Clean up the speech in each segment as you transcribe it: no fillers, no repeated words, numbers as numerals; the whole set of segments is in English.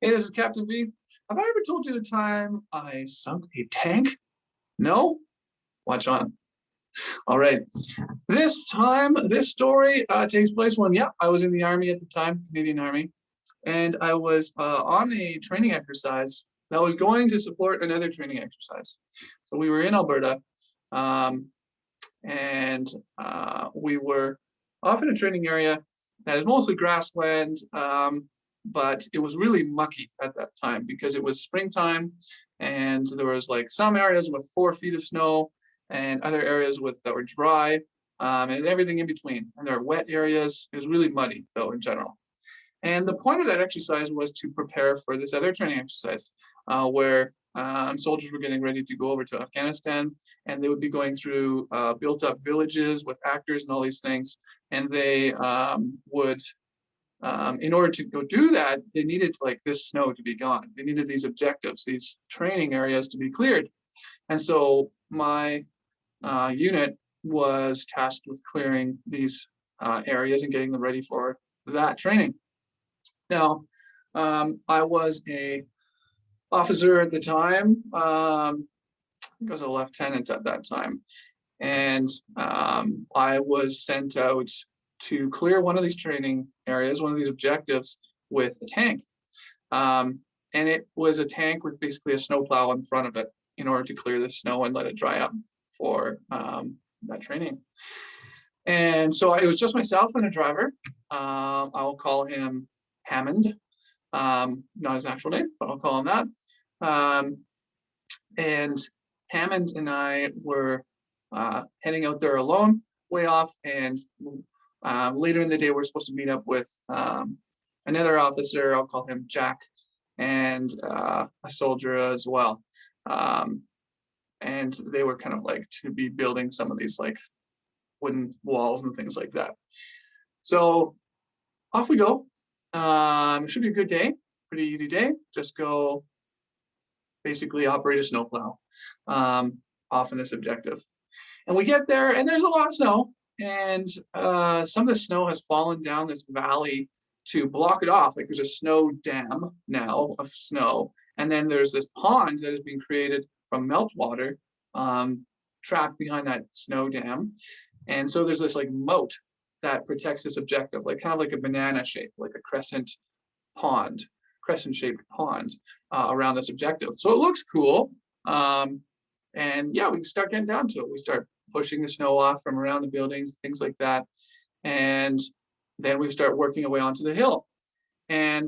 Hey, this is Captain V. Have I ever told you the time I sunk a tank? No? Watch on. All right. This story takes place when, yeah, I was in the Army at the time, Canadian Army, and I was on a training exercise that was going to support another training exercise. So we were in Alberta, um, and we were off in a training area that is mostly grassland, but it was really mucky at that time because it was springtime, and there was like some areas with 4 feet of snow, and other areas with that were dry, and everything in between. And there are wet areas. It was really muddy though in general. And the point of that exercise was to prepare for this other training exercise, where soldiers were getting ready to go over to Afghanistan, and they would be going through built-up villages with actors and all these things. And they would, in order to go do that, they needed like this snow to be gone. They needed these objectives, these training areas to be cleared. And so my unit was tasked with clearing these areas and getting them ready for that training. Now, I was a officer at the time. I think I was a lieutenant at that time, and I was sent out to clear one of these training areas, one of these objectives, with a tank. And it was a tank with basically a snowplow in front of it in order to clear the snow and let it dry up for that training. And so it was just myself and a driver. I'll call him Hammond, not his actual name, but I'll call him that. And Hammond and I were heading out there alone, way off. And later in the day, we're supposed to meet up with another officer. I'll call him Jack, and a soldier as well. And they were kind of like to be building some of these like wooden walls and things like that. So off we go. It should be a good day, pretty easy day. Just go basically operate a snowplow off in this objective. And we get there and there's a lot of snow, and some of the snow has fallen down this valley to block it off. Like there's a snow dam now of snow. And then there's this pond that has been created from meltwater trapped behind that snow dam. And so there's this like moat that protects this objective, like kind of like a banana shape, like a crescent shaped pond around this objective. So it looks cool. And yeah, we start getting down to it. We start pushing the snow off from around the buildings, things like that. And then we start working our way onto the hill. And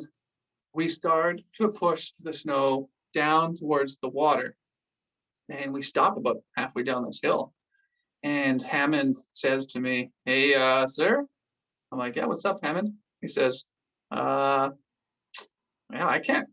we start to push the snow down towards the water. And we stop about halfway down this hill. And Hammond says to me, "Hey, sir." I'm like, "Yeah, what's up, Hammond?" He says, "Yeah, I can't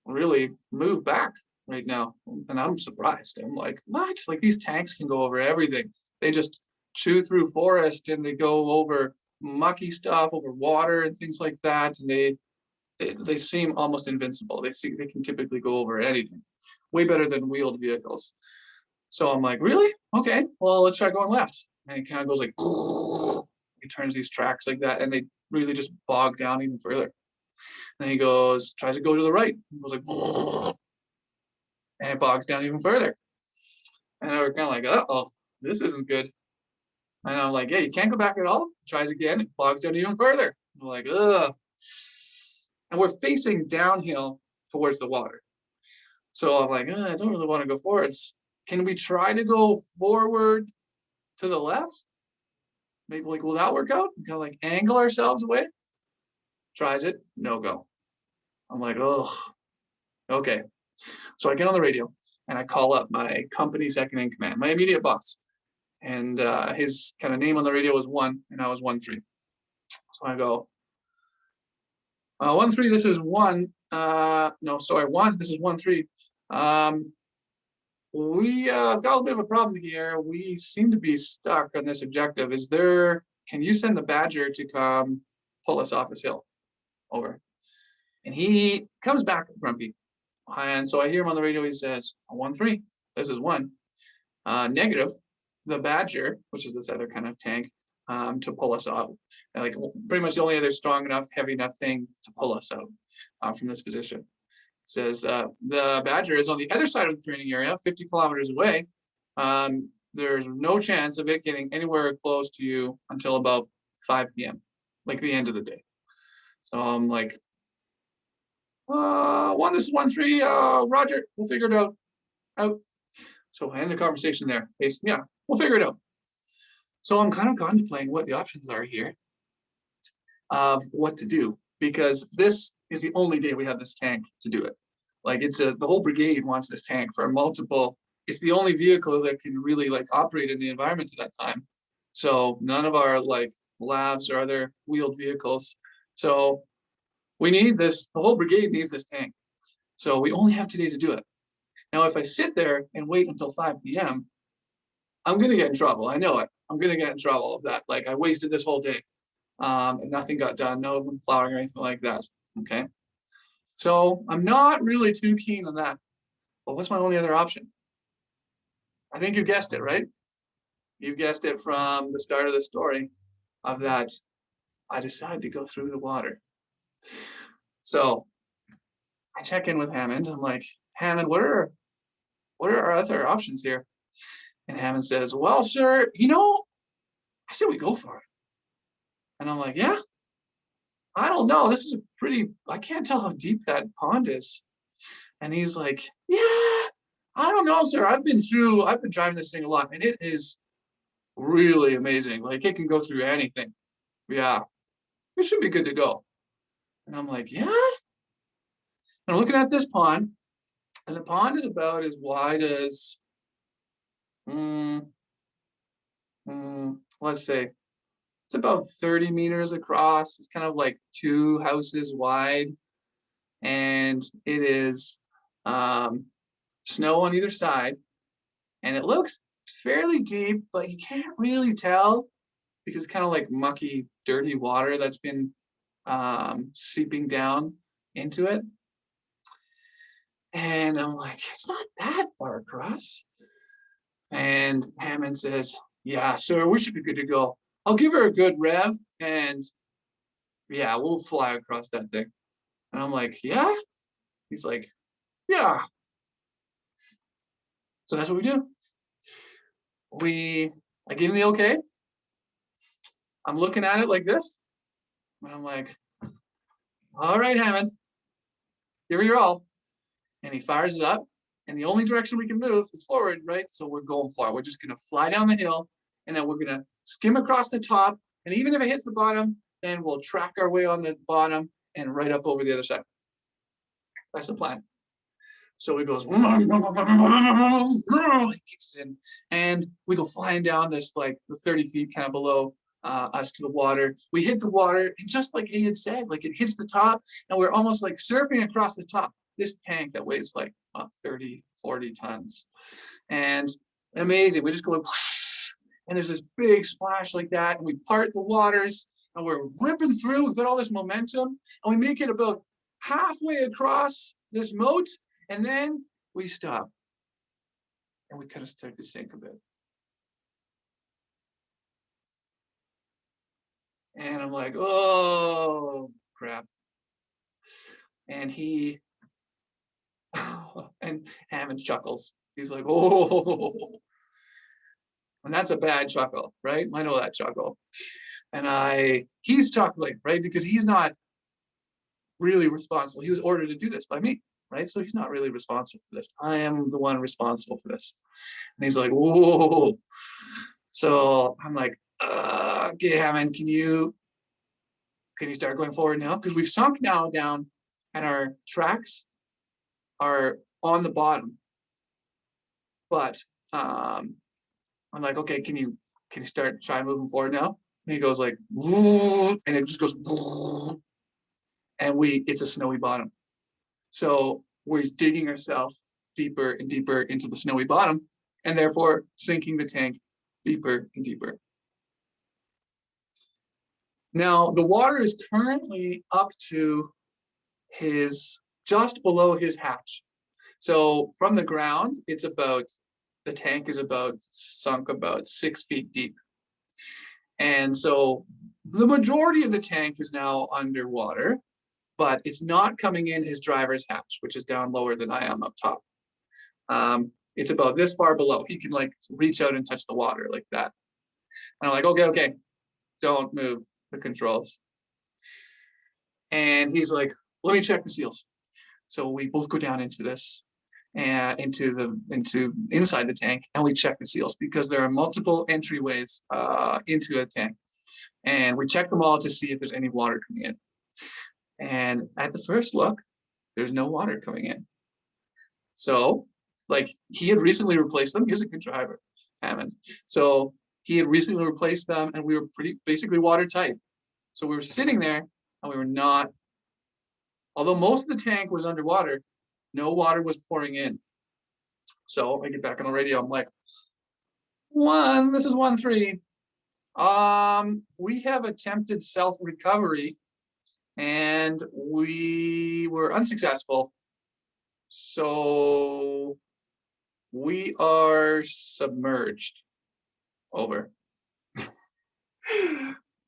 really move back right now." And I'm surprised. I'm like, "What? Like these tanks can go over everything. They just chew through forest and they go over mucky stuff, over water and things like that. And they seem almost invincible. They can typically go over anything, way better than wheeled vehicles." So I'm like, "Really? Okay, well, let's try going left." And he kind of goes like, he turns these tracks like that, and they really just bog down even further. And he tries to go to the right. He goes like, and it bogs down even further. And we're kind of like, "Uh-oh, this isn't good." And I'm like, "Hey, you can't go back at all." Tries again, it bogs down even further. I'm like, ugh. And we're facing downhill towards the water. So I'm like, I don't really want to go forwards. Can we try to go forward to the left? Maybe like, will that work out? Kind of like angle ourselves away. Tries it, no go. I'm like, oh, okay. So I get on the radio and I call up my company second in command, my immediate boss. And his kind of name on the radio was 1, and I was 1-3. So I go, 1-3, this is 1. No, sorry, 1, this is 1-3. We got a bit of a problem here. We seem to be stuck on this objective. Can you send the Badger to come pull us off this hill? Over. And he comes back grumpy. And so I hear him on the radio. He says, 1-3, this is 1. Negative, the Badger, which is this other kind of tank, to pull us out. And like pretty much the only other strong enough, heavy enough thing to pull us out from this position. It says the Badger is on the other side of the training area, 50 kilometers away. There's no chance of it getting anywhere close to you until about 5 p.m., like the end of the day. So I'm like, this is 1-3, Roger, we'll figure it out. So I end the conversation there. Yeah, we'll figure it out. So I'm kind of contemplating what the options are here of what to do, because this is the only day we have this tank to do it. Like the whole brigade wants this tank for multiple. It's the only vehicle that can really like operate in the environment at that time. So none of our like labs or other wheeled vehicles. So we need this, the whole brigade needs this tank. So we only have today to do it. Now, if I sit there and wait until 5 p.m., I'm going to get in trouble. I know it. I'm going to get in trouble of that. Like I wasted this whole day and nothing got done, no plowing or anything like that. Okay. So I'm not really too keen on that. But what's my only other option? I think you guessed it, right? You guessed it from the start of the story of that. I decided to go through the water. So I check in with Hammond. I'm like, Hammond, what are our other options here? And Hammond says, well, sir, I said we go for it. And I'm like, yeah, I don't know. This is I can't tell how deep that pond is. And he's like, yeah, I don't know, sir. I've been driving this thing a lot, and it is really amazing. Like it can go through anything. Yeah, it should be good to go. And I'm like, yeah. And I'm looking at this pond, and the pond is about as wide as, let's say, it's about 30 meters across. It's kind of like 2 houses wide, and it is snow on either side, and it looks fairly deep, but you can't really tell because it's kind of like mucky, dirty water that's been seeping down into it. And I'm like, it's not that far across. And Hammond says, yeah, sir, we should be good to go. I'll give her a good rev, and yeah, we'll fly across that thing. And I'm like, yeah? He's like, yeah. So that's what we do. I give him the okay. I'm looking at it like this. And I'm like, all right, Hammond, give her your all. And he fires it up. And the only direction we can move is forward, right? So we're going forward. We're just going to fly down the hill, and then we're going to skim across the top. And even if it hits the bottom, then we'll track our way on the bottom and right up over the other side. That's the plan. So he goes, he kicks it in, and we go flying down this like the 30 feet kind of below us to the water. We hit the water, and just like he had said, like it hits the top, and we're almost like surfing across the top. This tank that weighs like 30, 40 tons, and amazing. We just go like, whoosh, and there's this big splash like that, and we part the waters, and we're ripping through. We've got all this momentum, and we make it about halfway across this moat. And then we stop, and we kind of start to sink a bit. And I'm like, oh, crap. And and Hammond chuckles. He's like, oh. And that's a bad chuckle, right? I know that chuckle. And he's chuckling, right? Because he's not really responsible. He was ordered to do this by me. Right? So he's not really responsible for this. I am the one responsible for this. And he's like, whoa. So I'm like, okay, Hammond, can you start going forward now? Because we've sunk now down and our tracks are on the bottom. But I'm like, okay, can you try moving forward now? And he goes like, and it just goes, and it's a snowy bottom. So we're digging ourselves deeper and deeper into the snowy bottom, and therefore sinking the tank deeper and deeper. Now, the water is currently up to just below his hatch. So from the ground, the tank is sunk about 6 feet deep. And so the majority of the tank is now underwater, but it's not coming in his driver's hatch, which is down lower than I am up top. It's about this far below. He can like reach out and touch the water like that. And I'm like, okay, don't move the controls. And he's like, let me check the seals. So we both go down into this and into inside the tank, and we check the seals because there are multiple entryways into a tank. And we check them all to see if there's any water coming in. And at the first look, there's no water coming in. So, like, he had recently replaced them. He was a good driver, Hammond. So he had recently replaced them, and we were pretty basically watertight. So we were sitting there, and we were not. Although most of the tank was underwater, no water was pouring in. So I get back on the radio. I'm like, this is 1-3. We have attempted self-recovery and we were unsuccessful. So we are submerged. Over.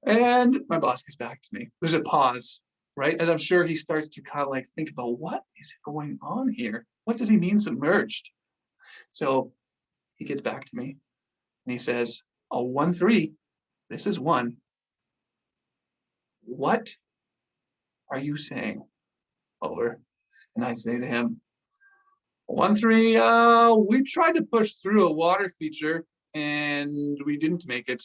And my boss gets back to me. There's a pause, right? As I'm sure he starts to kind of like think about what is going on here? What does he mean submerged? So he gets back to me and he says, 1-3, this is 1. What are you saying? Over. And I say to him, 1-3, we tried to push through a water feature and we didn't make it.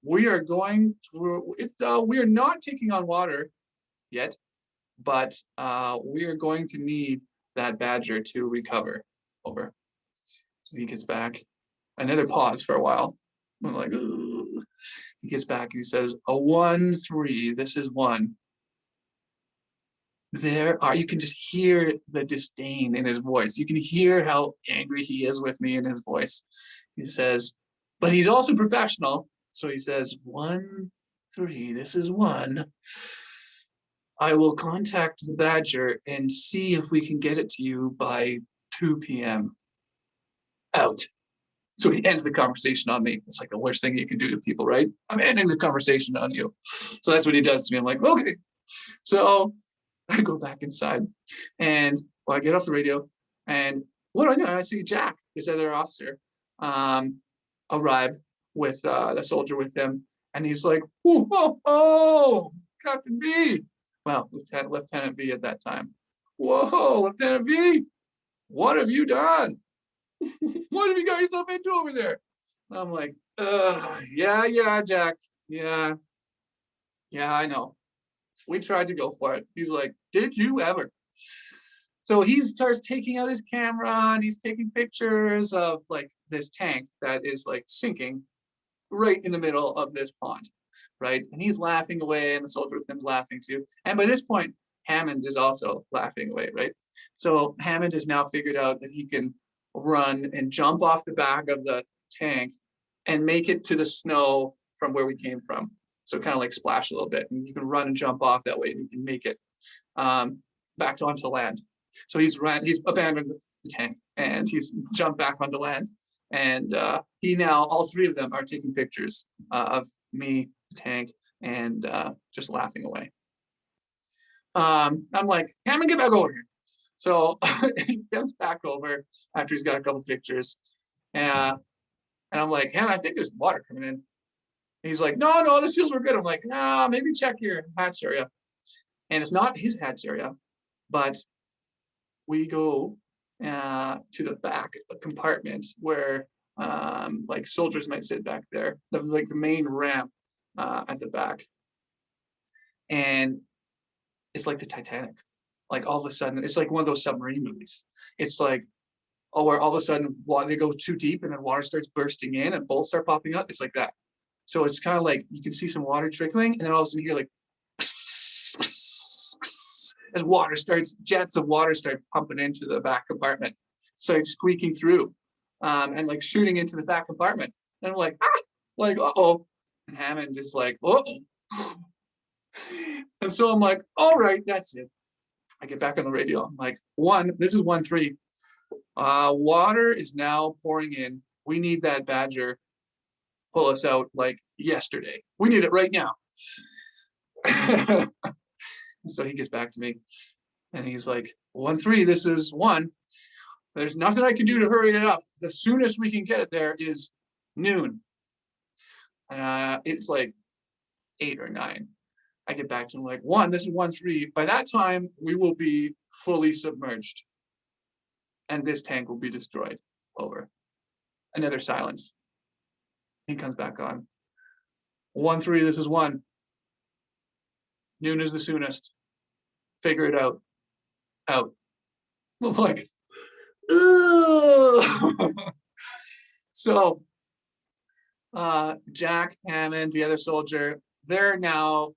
We are going through it. We are not taking on water yet, but we are going to need that Badger to recover. Over. So he gets back. Another pause for a while. I'm like, ugh. He gets back and he says, 1-3, this is 1. You can just hear the disdain in his voice. You can hear how angry he is with me in his voice. He says, but he's also professional. So he says, 1-3, this is 1. I will contact the Badger and see if we can get it to you by 2 p.m. Out. So he ends the conversation on me. It's like the worst thing you can do to people, right? I'm ending the conversation on you. So that's what he does to me. I'm like, okay. So I go back inside and I get off the radio and what do I know? I see Jack, this other officer, arrive with the soldier with him. And he's like, oh, Captain V. Well, Lieutenant V at that time. Whoa, Lieutenant V, what have you done? What have you got yourself into over there? And I'm like, yeah, Jack. Yeah, I know. We tried to go for it. He's like, did you ever? So he starts taking out his camera and he's taking pictures of like this tank that is like sinking right in the middle of this pond, right? And he's laughing away and the soldier with him's laughing too. And by this point, Hammond is also laughing away, right? So Hammond has now figured out that he can run and jump off the back of the tank and make it to the snow from where we came from. So kind of like splash a little bit and you can run and jump off that way and you can make it back onto land. So he's abandoned the tank and he's jumped back onto land. And all 3 of them are taking pictures of me, the tank, and just laughing away. I'm like, Hammond, get back over here. So he comes back over after he's got a couple of pictures. And I'm like, Hammond, I think there's water coming in. And he's like, no, the seals were good. I'm like, nah, maybe check your hatch area. And it's not his hatch area, but we go to the back compartment where like soldiers might sit back there, like the main ramp at the back. And it's like the Titanic. Like all of a sudden, it's like one of those submarine movies. It's like, where all of a sudden they go too deep and then water starts bursting in and bolts start popping up. It's like that. So it's kind of like you can see some water trickling and then all of a sudden you hear like as jets of water start pumping into the back compartment, start squeaking through and like shooting into the back compartment. And I'm like, uh-oh. And Hammond is like, uh-oh. And so I'm like, all right, that's it. I get back on the radio. I'm like, this is 1-3. Water is now pouring in. We need that Badger pull us out like yesterday. We need it right now. So he gets back to me and he's like, 1-3, this is 1. There's nothing I can do to hurry it up. The soonest we can get it there is noon. It's like 8 or 9. I get back to him like, 1, this is 1-3. By that time, we will be fully submerged. And this tank will be destroyed. Over. Another silence. He comes back on. 1-3, this is 1. Noon is the soonest. Figure it out. Out. I'm like, ugh. So Jack, Hammond, the other soldier, they're now,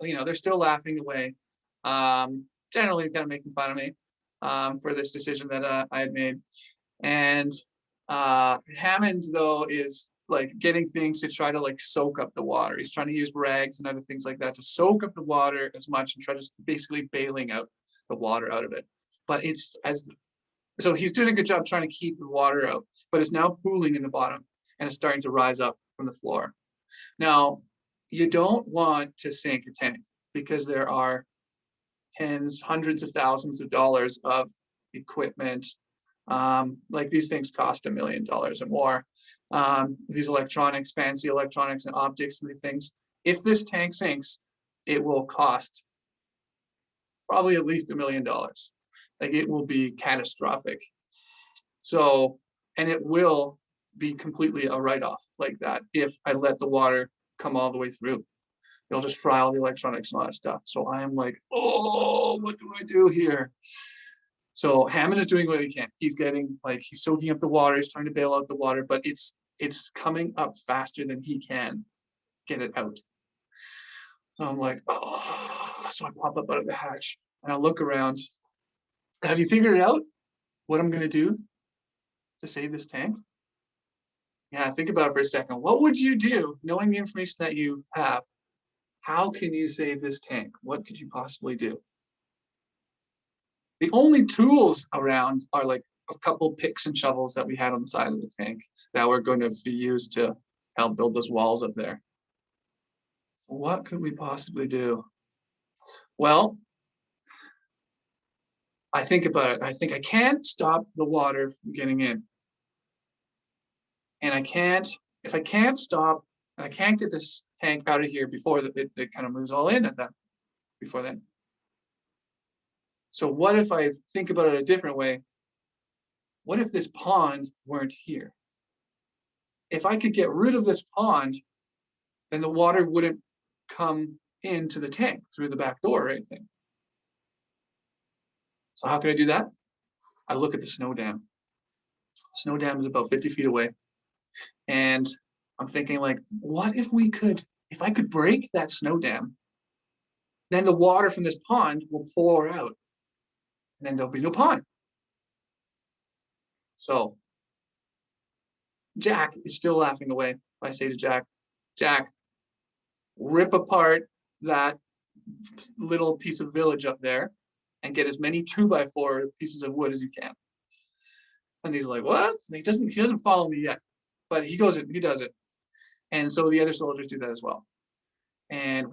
they're still laughing away. Generally kind of making fun of me for this decision that I had made. And Hammond, though, is like getting things to try to like soak up the water. He's trying to use rags and other things like that to soak up the water as much and try to basically bailing out the water out of it. But so he's doing a good job trying to keep the water out, but it's now pooling in the bottom and it's starting to rise up from the floor. Now, you don't want to sink a tank because there are tens, hundreds of thousands of dollars of equipment. Like these things cost $1 million or more. These electronics, fancy electronics and optics and things. If this tank sinks, it will cost probably at least $1 million. Like it will be catastrophic. So, and it will be completely a write-off like that if I let the water come all the way through. It'll just fry all the electronics and all that stuff. So I am like, oh, what do I do here? So Hammond is doing what he can. He's he's soaking up the water. He's trying to bail out the water, but it's coming up faster than he can get it out. So I'm like, oh, so I pop up out of the hatch and I look around. Have you figured it out? What I'm going to do to save this tank? Yeah, think about it for a second. What would you do knowing the information that you have? How can you save this tank? What could you possibly do? The only tools around are like a couple picks and shovels that we had on the side of the tank that were going to be used to help build those walls up there. So what could we possibly do? Well, I think about it. I think I can't stop the water from getting in. And if I can't stop, and I can't get this tank out of here before it kind of moves all in at that, before then. So what if I think about it a different way? What if this pond weren't here? If I could get rid of this pond, then the water wouldn't come into the tank through the back door or anything. So how can I do that? I look at the snow dam. Snow dam is about 50 feet away. And I'm thinking like, what if I could break that snow dam, then the water from this pond will pour out and then there'll be no pond. So Jack is still laughing away. I say to Jack, rip apart that little piece of village up there and get as many 2x4 pieces of wood as you can. And he's like, what? And he doesn't follow me yet, but he does it. And so the other soldiers do that as well. And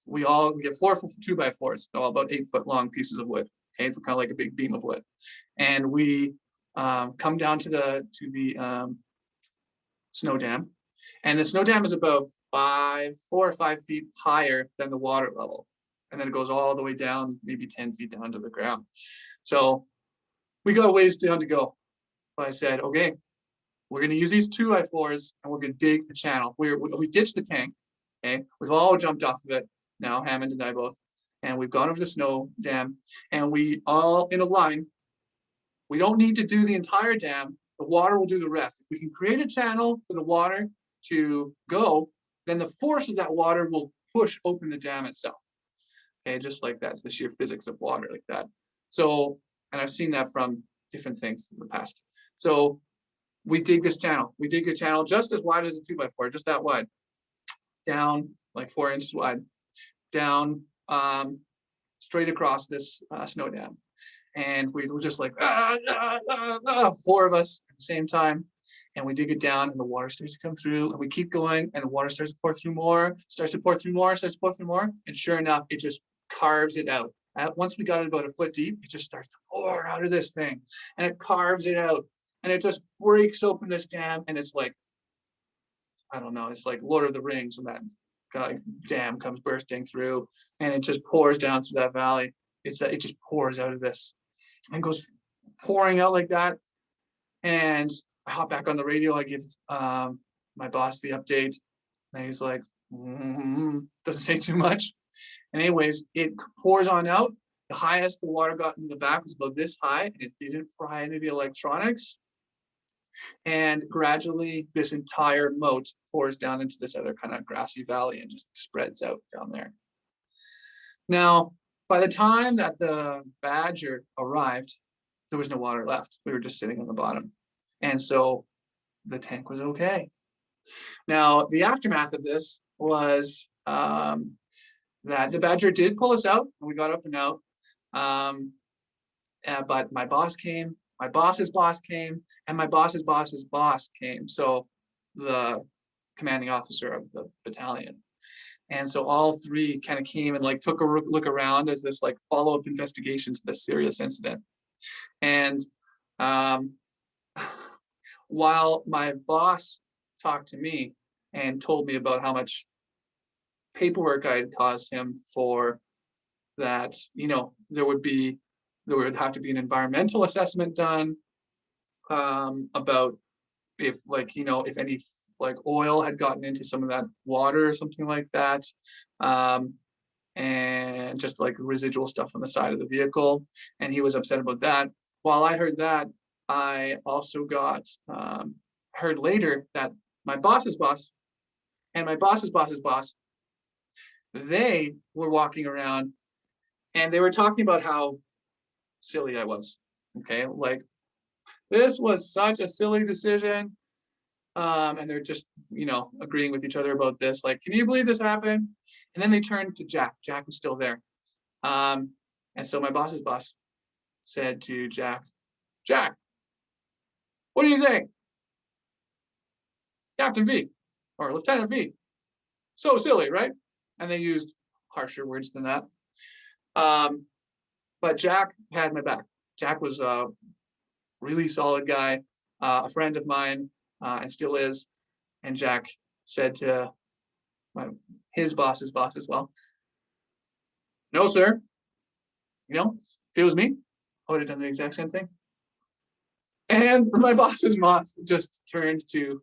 we all get 4 2x4s, so about 8-foot long pieces of wood. Okay, kind of like a big beam of wood. And we come down to the snow dam. And the snow dam is about 4 or 5 feet higher than the water level. And then it goes all the way down, maybe 10 feet down to the ground. So we got a ways down to go. But I said, okay, we're going to use these 2x4s and we're going to dig the channel. We ditched the tank. Okay, we've all jumped off of it now, Hammond and I both, and we've gone over the snow dam, and we all in a line. We don't need to do the entire dam. The water will do the rest. If we can create a channel for the water to go, then the force of that water will push open the dam itself. Okay, just like that, the sheer physics of water like that. So, and I've seen that from different things in the past. So we dig this channel. We dig a channel just as wide as a 2x4, just that wide. Down like 4 inches wide, down straight across this snow dam. And we were just like, 4 of us at the same time. and we dig it down, and the water starts to come through, and we keep going, and the water starts to pour through more, starts to pour through more, starts to pour through more, and sure enough, it just carves it out. Once we got it about a foot deep, it just starts to pour out of this thing, and it carves it out, and it just breaks open this dam, and it's like, I don't know, it's like Lord of the Rings when that dam comes bursting through, and it just pours down through that valley. It just pours out of this and goes pouring out like that. And I hop back on the radio. I give my boss the update, and he's like, doesn't say too much. And anyways, it pours on out. The highest the water got in the back was about this high, and it didn't fry any of the electronics. And gradually, this entire moat pours down into this other kind of grassy valley and just spreads out down there. Now, by the time that the Badger arrived, there was no water left. We were just sitting on the bottom. And so the tank was okay. Now, the aftermath of this was that the Badger did pull us out, and we got up and out. But my boss came, my boss's boss came, and my boss's boss's boss came. So the commanding officer of the battalion. And so all three kind of came and like took a look around as this like follow-up investigation to this serious incident. And while my boss talked to me and told me about how much paperwork I had caused him for that, you know, there would have to be an environmental assessment done about if like, you know, if any like oil had gotten into some of that water or something like that. And just like residual stuff on the side of the vehicle. And he was upset about that. While I heard that, I also got heard later that my boss's boss and my boss's boss's boss, they were walking around and they were talking about how silly I was. Okay, like this was such a silly decision. And they're just, you know, agreeing with each other about this. Like, can you believe this happened? And then they turned to Jack. Jack was still there. And so my boss's boss said to Jack, Jack, what do you think? Captain V or Lieutenant V. So silly, right? And they used harsher words than that. But Jack had my back. Jack was a really solid guy, a friend of mine, and still is. And Jack said to his boss's boss as well, no, sir. You know, if it was me, I would have done the exact same thing. And my boss's boss just turned to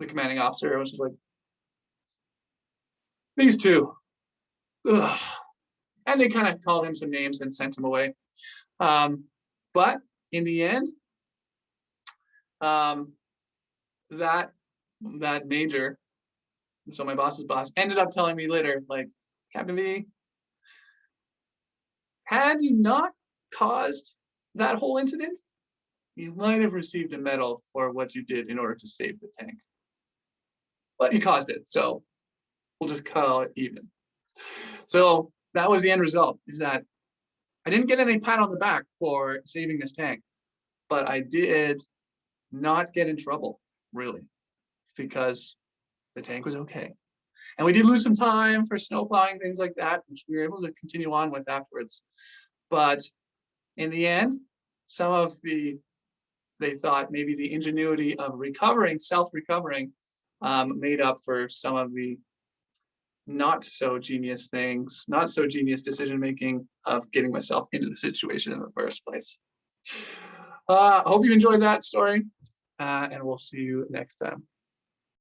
the commanding officer and was just like, these two. Ugh. And they kind of called him some names and sent him away. But in the end, that major, so my boss's boss, ended up telling me later, like, Captain V, had you not caused that whole incident, you might have received a medal for what you did in order to save the tank. But you caused it, so we'll just call it even. So that was the end result, is that I didn't get any pat on the back for saving this tank, but I did not get in trouble, really, because the tank was okay. And we did lose some time for snow plowing, things like that, which we were able to continue on with afterwards. But in the end, they thought maybe the ingenuity of recovering, self-recovering, made up for some of the not so genius things, not so genius decision-making of getting myself into the situation in the first place. I hope you enjoyed that story, and we'll see you next time.